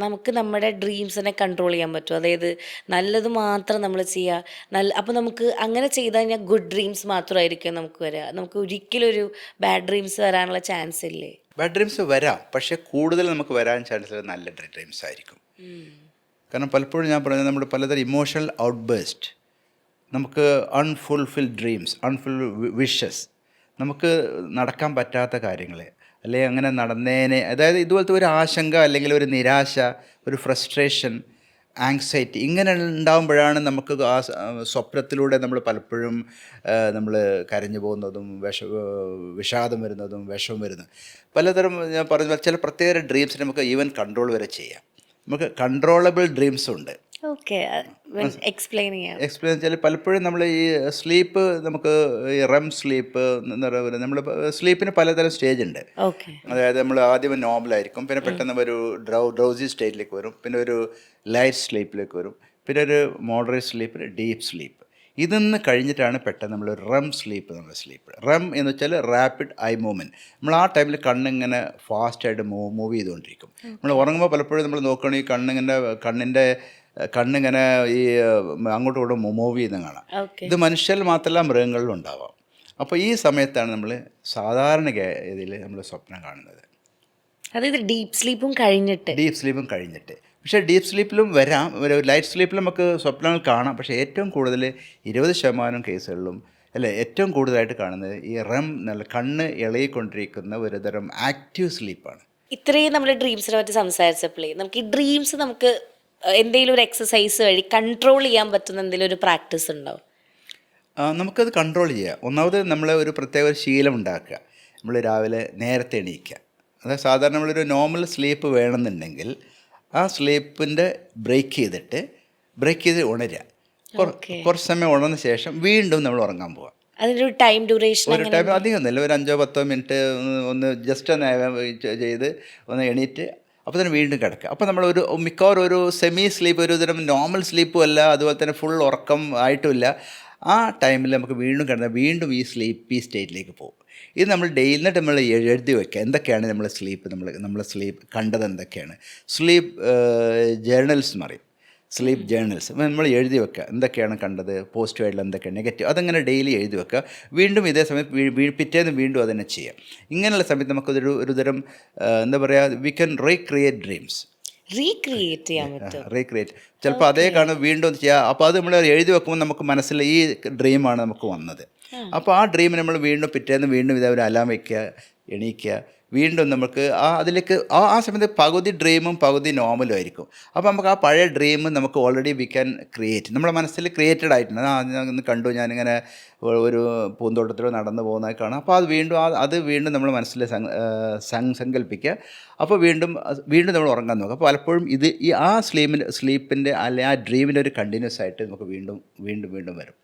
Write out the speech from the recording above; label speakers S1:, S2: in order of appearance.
S1: നമുക്ക് നമ്മുടെ ഡ്രീംസിനെ കൺട്രോൾ ചെയ്യാൻ പറ്റും. അതായത് നല്ലത് മാത്രം നമ്മൾ ചെയ്യുക. അപ്പോൾ നമുക്ക് അങ്ങനെ ചെയ്ത് കഴിഞ്ഞാൽ ഗുഡ് ഡ്രീംസ് മാത്രമായിരിക്കും നമുക്ക് വരിക. നമുക്ക് ഒരിക്കലും ഒരു ബാഡ് ഡ്രീംസ് വരാനുള്ള ചാൻസ് ഇല്ലേ?
S2: ബാഡ് ഡ്രീംസ് വരാം, പക്ഷേ കൂടുതൽ നമുക്ക് വരാൻ ചാൻസ് നല്ല ഡ്രീംസ് ആയിരിക്കും. കാരണം പലപ്പോഴും ഞാൻ പറയുന്നത് നമ്മുടെ പലതരം ഇമോഷണൽ ഔട്ട്ബേസ്റ്റ്, നമുക്ക് അൺഫുൾഫിൽഡ് ഡ്രീംസ്, വിഷസ്, നമുക്ക് നടക്കാൻ പറ്റാത്ത കാര്യങ്ങൾ, അല്ലെങ്കിൽ അങ്ങനെ നടന്നേനെ, അതായത് ഇതുപോലത്തെ ഒരു ആശങ്ക അല്ലെങ്കിൽ ഒരു നിരാശ, ഒരു ഫ്രസ്ട്രേഷൻ, ആങ്സൈറ്റി ഇങ്ങനെ ഉണ്ടാകുമ്പോഴാണ് നമുക്ക് ആ സ്വപ്നത്തിലൂടെ നമ്മൾ പലപ്പോഴും നമ്മൾ കരഞ്ഞു പോകുന്നതും വിഷാദം വരുന്നതും വിഷമം വരുന്നതും. പലതരം ഞാൻ പറഞ്ഞ ചില പ്രത്യേക ഡ്രീംസിന് നമുക്ക് ഈവൻ കൺട്രോൾ വരെ ചെയ്യാം. നമുക്ക് കൺട്രോളബിൾ ഡ്രീംസും ഉണ്ട്.
S1: ഓക്കെ, എക്സ്പ്ലെയിൻ
S2: വെച്ചാൽ പലപ്പോഴും നമ്മൾ ഈ സ്ലീപ്പ്, നമുക്ക് ഈ റെം സ്ലീപ്പ് എന്ന് പറയുന്നത്, നമ്മൾ സ്ലീപ്പിന് പലതരം സ്റ്റേജ് ഉണ്ട്. അതായത് നമ്മൾ ആദ്യം നോർമലായിരിക്കും, പിന്നെ പെട്ടെന്ന് ഒരു ഡ്രൗസി സ്റ്റേറ്റിലേക്ക് വരും, പിന്നെ ഒരു ലൈറ്റ് സ്ലീപ്പിലേക്ക് വരും, പിന്നെ ഒരു മോഡറേറ്റ് സ്ലീപ്പ്, ഡീപ്പ് സ്ലീപ്പ്. ഇതൊന്ന് കഴിഞ്ഞിട്ടാണ് പെട്ടെന്ന് നമ്മൾ റെം സ്ലീപ്പ്. നമ്മുടെ സ്ലീപ്പ് റെം എന്ന് വെച്ചാൽ റാപ്പിഡ് ഐ മൂവ്മെൻറ്റ്. നമ്മൾ ആ ടൈമിൽ കണ്ണിങ്ങനെ ഫാസ്റ്റായിട്ട് മൂവ് ചെയ്തുകൊണ്ടിരിക്കും. നമ്മൾ ഉറങ്ങുമ്പോൾ പലപ്പോഴും നമ്മൾ നോക്കുകയാണെങ്കിൽ കണ്ണിങ്ങനെ ഈ അങ്ങോട്ടും ഇങ്ങോട്ടും മൂവ് ചെയ്യുന്ന കാണാം. ഇത് മനുഷ്യരിൽ മാത്രമല്ല മൃഗങ്ങളിലും ഉണ്ടാവാം. അപ്പോൾ ഈ സമയത്താണ് നമ്മൾ സാധാരണ ഇതിൽ നമ്മൾ സ്വപ്നം കാണുന്നത്.
S1: അതായത് ഡീപ്പ് സ്ലീപ്പും
S2: കഴിഞ്ഞിട്ട്. പക്ഷേ ഡീപ്പ് സ്ലീപ്പിലും വരാം, ഒരു ലൈറ്റ് സ്ലീപ്പിലും നമുക്ക് സ്വപ്നങ്ങൾ കാണാം. പക്ഷേ ഏറ്റവും കൂടുതൽ 20% കേസുകളിലും ഏറ്റവും കൂടുതലായിട്ട് കാണുന്നത് ഈ റെം എന്നുള്ള കണ്ണ് ഇളകിക്കൊണ്ടിരിക്കുന്ന ഒരു തരം ആക്റ്റീവ് സ്ലീപ്പാണ്.
S1: ഇത്രയും നമ്മൾ ഡ്രീംസിനെ പറ്റി സംസാരിച്ചപ്പോഴേ നമുക്ക് ഈ ഡ്രീംസ് നമുക്ക് എന്തെങ്കിലും ഒരു എക്സസൈസ് വഴി കൺട്രോൾ ചെയ്യാൻ പറ്റുന്ന എന്തെങ്കിലും ഒരു പ്രാക്ടീസ് ഉണ്ടാവും?
S2: നമുക്കത് കൺട്രോൾ ചെയ്യാം. ഒന്നാമത് നമ്മൾ ഒരു പ്രത്യേക ഒരു ശീലം ഉണ്ടാക്കുക. നമ്മൾ രാവിലെ നേരത്തെ എണീക്കുക. അതായത് സാധാരണ നമ്മളൊരു നോർമൽ സ്ലീപ്പ് വേണമെന്നുണ്ടെങ്കിൽ ആ സ്ലീപ്പിൻ്റെ ബ്രേക്ക് ചെയ്ത് ഉണരുക. കുറച്ച് സമയം ഉണർന്ന ശേഷം വീണ്ടും നമ്മൾ ഉറങ്ങാൻ പോവാം.
S1: അതിനൊരു ടൈം ഡ്യൂറേഷൻ,
S2: ഒരു ടൈം അധികം ഒന്നുമില്ല, ഒരു 5-10 മിനിറ്റ് ഒന്ന് ജസ്റ്റ് ചെയ്ത് ഒന്ന് എണീറ്റ് അപ്പോൾ തന്നെ വീണ്ടും കിടക്കുക. അപ്പോൾ നമ്മൾ മിക്കവാറും ഒരു സെമി സ്ലീപ്പ്, ഒരു തരം നോർമൽ സ്ലീപ്പും അല്ല, അതുപോലെ തന്നെ ഫുൾ ഉറക്കം ആയിട്ടുമില്ല. ആ ടൈമിൽ നമുക്ക് വീണ്ടും കിടന്നാൽ വീണ്ടും ഈ സ്ലീപ്പി സ്റ്റേറ്റിലേക്ക് പോകും. ഇത് നമ്മൾ ഡെയിലി നമ്മൾ എഴുതി വയ്ക്കുക, എന്തൊക്കെയാണ് നമ്മൾ സ്ലീപ്പ് കണ്ടത്, എന്തൊക്കെയാണ് സ്ലീപ്പ് ജേർണൽസ് എന്ന് പറയും. സ്ലീപ്പ് ജേർണൽസ് നമ്മൾ എഴുതി വെക്കുക, എന്തൊക്കെയാണ് കണ്ടത്, പോസിറ്റീവായിട്ടുള്ള എന്തൊക്കെയാണ്, നെഗറ്റീവ്, അതങ്ങനെ ഡെയിലി എഴുതി വെക്കുക. വീണ്ടും ഇതേ സമയത്ത് പിറ്റേന്ന് വീണ്ടും അതന്നെ ചെയ്യാം. ഇങ്ങനെയുള്ള സമയത്ത് നമുക്കൊരു തരം എന്താ പറയുക, വി ക്യാൻ റീക്രിയേറ്റ് ചെയ്യാൻ പറ്റും. ചിലപ്പോൾ അതേ കാണും വീണ്ടും ചെയ്യുക. അപ്പോൾ അത് നമ്മൾ എഴുതി വെക്കുമ്പോൾ നമുക്ക് മനസ്സിൽ ഈ ഡ്രീമാണ് നമുക്ക് വന്നത്. അപ്പോൾ ആ ഡ്രീം നമ്മൾ വീണ്ടും പിറ്റേന്ന് വീണ്ടും ഇതേ ഒരു അലാം വയ്ക്കുക, എണീക്കുക, വീണ്ടും നമുക്ക് അതിലേക്ക് ആ സമയത്ത് പകുതി ഡ്രീമും പകുതി നോർമലും ആയിരിക്കും. അപ്പോൾ നമുക്ക് ആ പഴയ ഡ്രീം നമുക്ക് ഓൾറെഡി വി ക്യാൻ ക്രിയേറ്റ്, നമ്മുടെ മനസ്സിൽ ക്രിയേറ്റഡ് ആയിട്ടുണ്ട്. ഞാൻ കണ്ടു, ഞാനിങ്ങനെ ഒരു പൂന്തോട്ടത്തിലോ നടന്നു പോകുന്നതായി കാണാം. അപ്പോൾ അത് വീണ്ടും നമ്മൾ മനസ്സിൽ സങ്കല്പിക്കുക. അപ്പോൾ വീണ്ടും നമ്മൾ ഉറങ്ങാൻ നോക്കുക. അപ്പോൾ പലപ്പോഴും ആ സ്ലീപ്പിൻ്റെ അല്ലെങ്കിൽ ആ ഡ്രീമിൻ്റെ ഒരു കണ്ടിന്യൂസ് ആയിട്ട് നമുക്ക് വീണ്ടും വരും.